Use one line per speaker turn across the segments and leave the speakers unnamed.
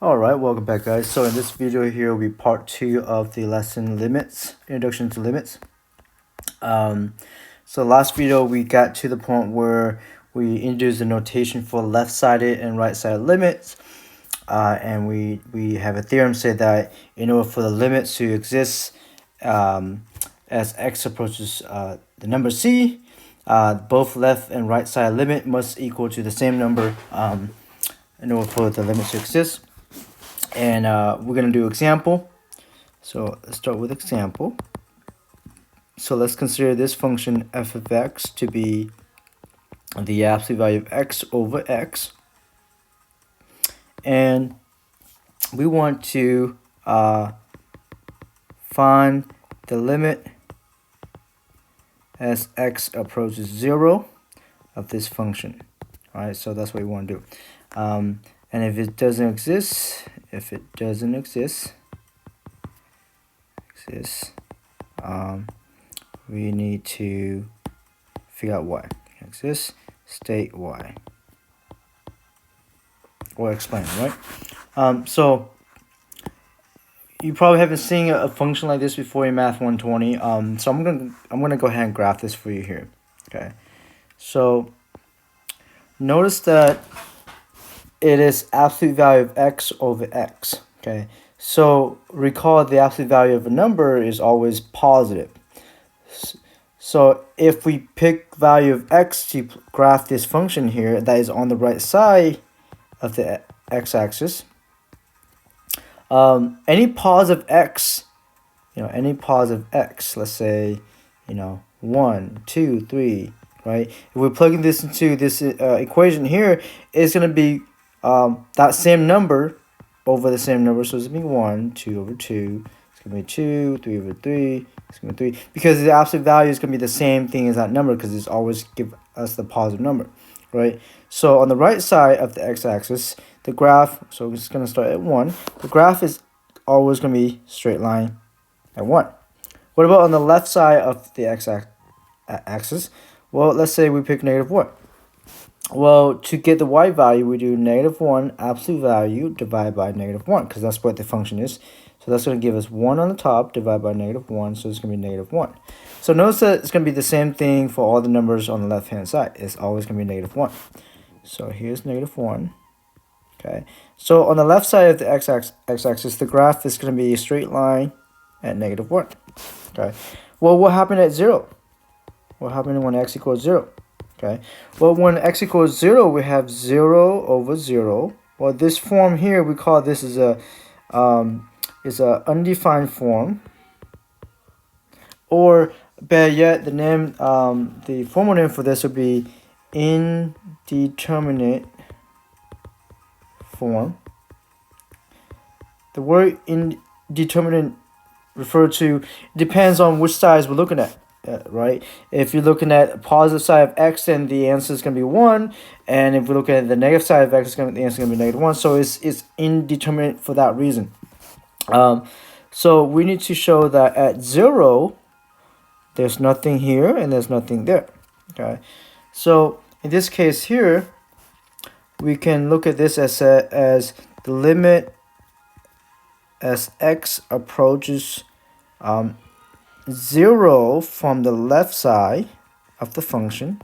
Alright, welcome back guys. So in this video here will be part 2 of the lesson limits, introduction to limits. So last video we got to the point where we introduced the notation for left-sided and right-sided limits. And we have a theorem say that in order for the limits to exist as x approaches the number c, both left and right side limit must equal to the same number in order for the limit to exist. And we're going to do example. So let's start with example. So let's consider this function f of x to be the absolute value of x over x. And we want to find the limit as x approaches 0 of this function. All right, so that's what we want to do. And if it doesn't exist, we need to figure out why. Exists, state why, or explain, right? So you probably haven't seen a function like this before in Math 120. So I'm gonna go ahead and graph this for you here. Okay, so notice that it is absolute value of x over x. Okay, so recall the absolute value of a number is always positive. So if we pick value of x to graph this function here that is on the right side of the x-axis, any positive x, any positive x, let's say, 1, 2, 3, right? If we're plugging this into this equation here, it's going to be that same number over the same number. So it's going to be 1, 2 over 2. It's going to be 2, 3 over 3. It's going to be 3. Because the absolute value is going to be the same thing as that number because it's always give us the positive number, right? So on the right side of the x-axis, the graph, so it's going to start at 1. The graph is always going to be straight line at 1. What about on the left side of the x-axis? Well, let's say we pick -1. Well, to get the y value, we do -1 absolute value divided by -1 because that's what the function is. So that's going to give us 1 on the top divided by -1, so it's going to be -1. So notice that it's going to be the same thing for all the numbers on the left-hand side. It's always going to be -1. So here's -1. Okay, so on the left side of the x-axis, the graph is going to be a straight line at -1. Okay, well, what happened at 0? What happened when x equals 0? Okay, well, when x equals 0, we have 0 over 0. Well, this form here, we call this is a undefined form, or better yet, the formal name for this would be indeterminate form. The word indeterminate referred to depends on which sides we're looking at. Right? If you're looking at the positive side of x, then the answer is going to be 1. And if we look at the negative side of x, the answer is going to be -1. So it's indeterminate for that reason. So we need to show that at 0, there's nothing here and there's nothing there. Okay. So in this case here, we can look at this as the limit as x approaches 0 from the left side of the function.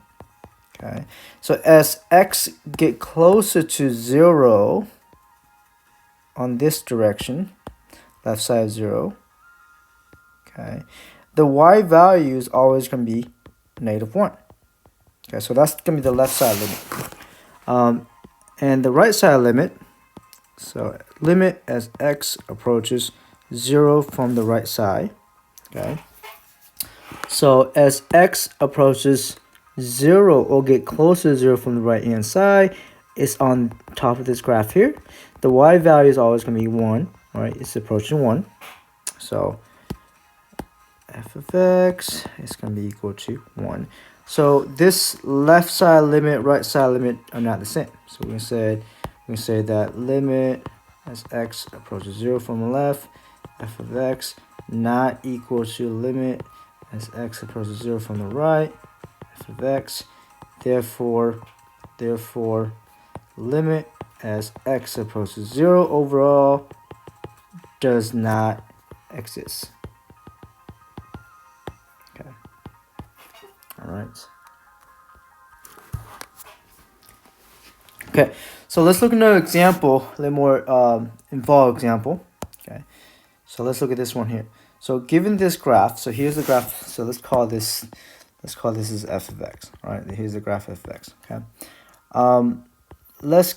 Okay, so as x get closer to 0 on this direction, left side of 0, okay, the y value is always going to be -1. Okay, so that's going to be the left side limit. And the right side limit, so limit as x approaches 0 from the right side. Okay, so as x approaches 0 or get closer to 0 from the right hand side, it's on top of this graph here. The y value is always going to be 1, right? It's approaching 1. So f of x is going to be equal to 1. So this left side limit, right side limit are not the same. So we can say that limit as x approaches 0 from the left, f of x not equal to limit as x approaches 0 from the right, f of x. Therefore, limit as x approaches 0 overall does not exist. Okay. All right. Okay, so let's look at another example, a little more involved example. Okay, so let's look at this one here. So given this graph, so here's the graph. So let's call this as f of x. All right, here's the graph of x. Okay, let's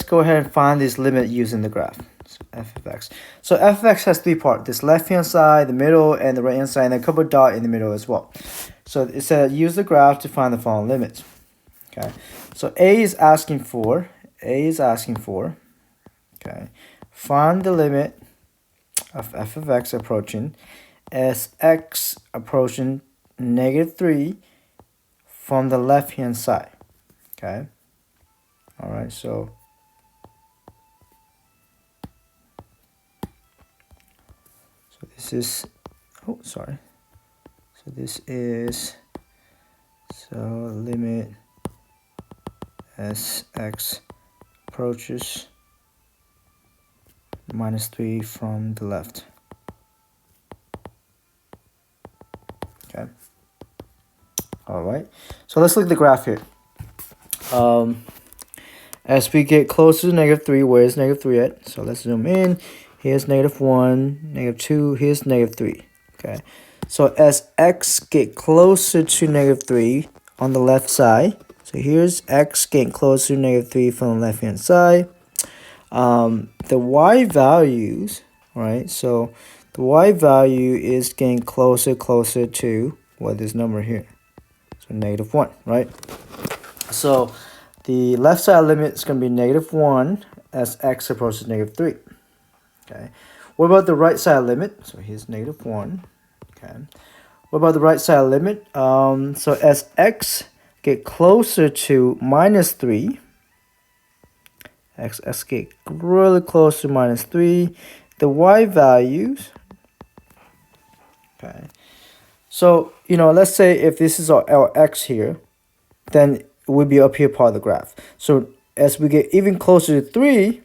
go ahead and find this limit using the graph. So f of x. So f of x has three parts: this left hand side, the middle, and the right hand side, and a couple of dots in the middle as well. So it said use the graph to find the following limits. Okay, so A is asking for, okay, find the limit of f of x approaching as x approaching -3 from the left hand side. Okay, all right, so this is, oh, sorry. So this is, so limit as x approaches -3 from the left. Okay. All right. So let's look at the graph here. As we get closer to -3, where is -3 at? So let's zoom in. Here's -1, -2. Here's -3. Okay. So as x get closer to -3 on the left side, so here's x getting closer to -3 from the left hand side. The y values, right? So the y value is getting closer to what this number here. So -1, right? So the left side limit is going to be -1 as x approaches -3. Okay. What about the right side limit? So here's -1. Okay. What about the right side limit? So as x get closer to -3, x get really close to -3, the y values. Okay. So, let's say if this is our x here, then it would be up here part of the graph. So as we get even closer to -3,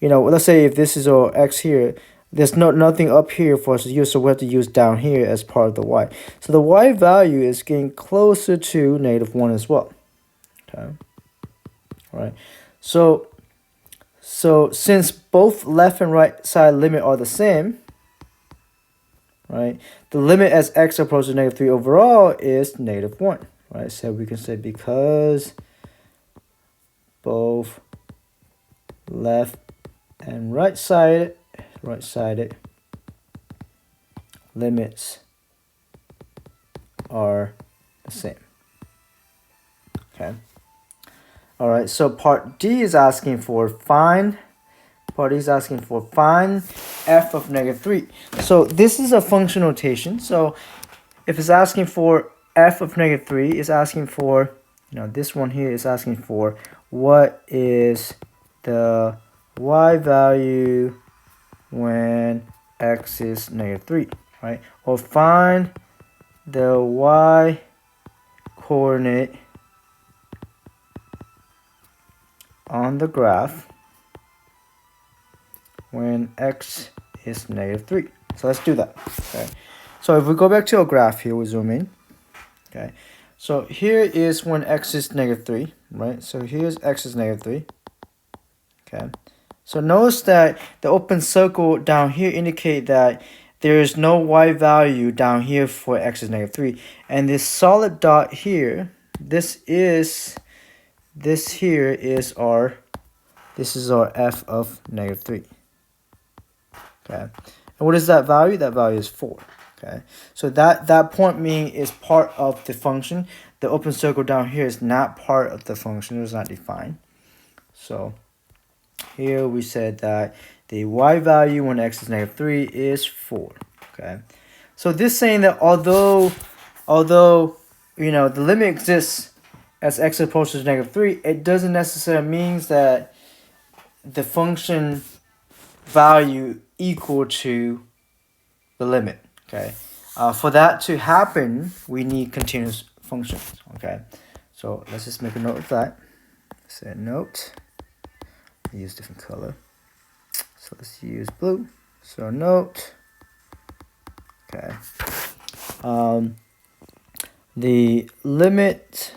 let's say if this is our x here, there's nothing up here for us to use, so we have to use down here as part of the y. So the y value is getting closer to -1 as well. Okay. All right. So since both left and right side limit are the same, right, the limit as x approaches -3 overall is -1. Right, so we can say because both left and right-sided limits are the same. Okay. All right, so part D is asking for find f of -3. So this is a function notation. So if it's asking for f of -3, is asking for, this one here is asking for what is the y value when x is -3, right? Or find the y coordinate on the graph when x is -3. So let's do that. Okay. So if we go back to our graph here, we zoom in. Okay. So here is when x is -3, right? So here's x is -3. Okay. So notice that the open circle down here indicate that there is no y value down here for x is -3. And this solid dot here, this is our f of -3. Okay. And what is that value? That value is 4. Okay. So that point mean is part of the function. The open circle down here is not part of the function. It was not defined. So here we said that the y value when x is -3 is 4. Okay. So this saying that although the limit exists as x approaches -3, it doesn't necessarily means that the function value equal to the limit. Okay. For that to happen, we need continuous functions. Okay. So let's just make a note of that. Say note. use different color. So let's use blue. So note, okay. The limit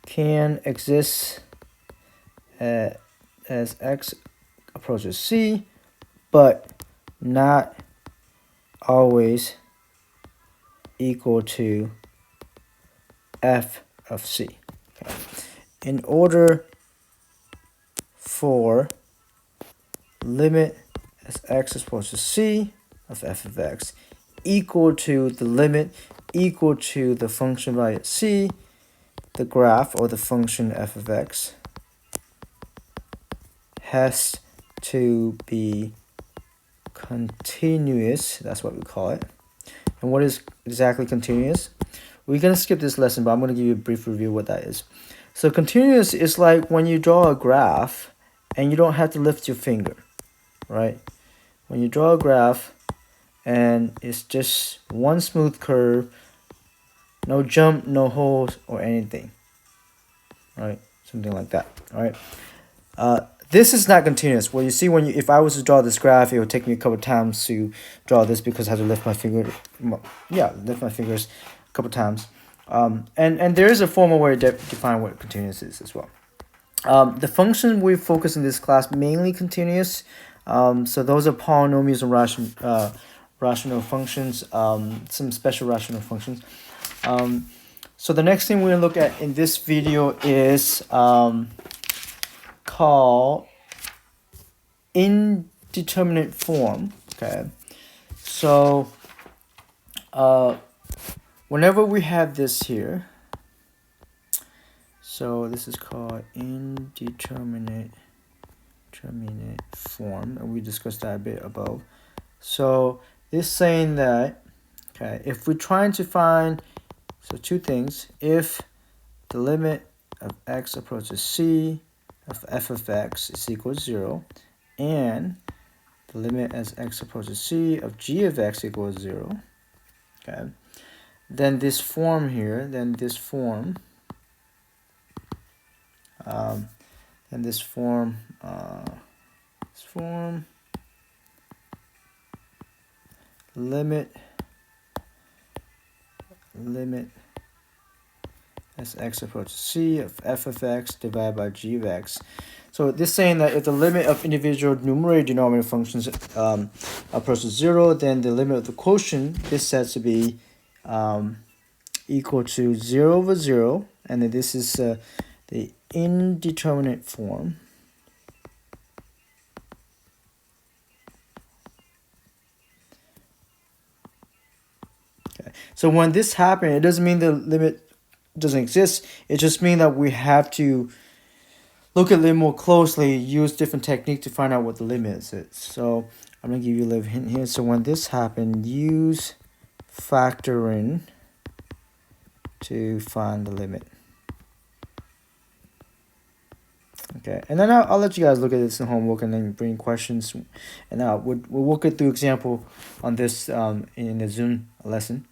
can exist as x approaches c, but not always equal to f of c. Okay. In order for limit as x approaches c of f of x equal to the limit equal to the function value at c, the graph or the function f of x has to be continuous. That's what we call it. And what is exactly continuous? We're going to skip this lesson, but I'm going to give you a brief review of what that is. So continuous is like when you draw a graph and you don't have to lift your finger, right? When you draw a graph and it's just one smooth curve, no jump, no holes or anything, right? Something like that, all right? This is not continuous. Well, you see, if I was to draw this graph, it would take me a couple times to draw this because I have to lift my finger. Yeah, lift my fingers a couple times. And there is a formal way to define what continuous is as well. The function we focus in this class mainly continuous. So those are polynomials and rational functions. Some special rational functions. So the next thing we're gonna look at in this video is called indeterminate form. Okay, so whenever we have this here, so this is called indeterminate form, and we discussed that a bit above. So this saying that, okay, if we're trying to find, so two things, if the limit of x approaches c of f of x is equal to 0, and the limit as x approaches c of g of x equals 0, okay, then this form here, limit as x approaches c of f of x divided by g of x. So this saying that if the limit of individual numerator denominator functions approaches 0, then the limit of the quotient is said to be equal to 0 over 0, and then this is the indeterminate form. Okay. So when this happens, it doesn't mean the limit doesn't exist. It just means that we have to look at it more closely, use different technique to find out what the limit is. So I'm going to give you a little hint here. So when this happens, use factoring to find the limit. Okay, and then I'll let you guys look at this in homework and then bring questions. And we'll work it through example on this in the Zoom lesson.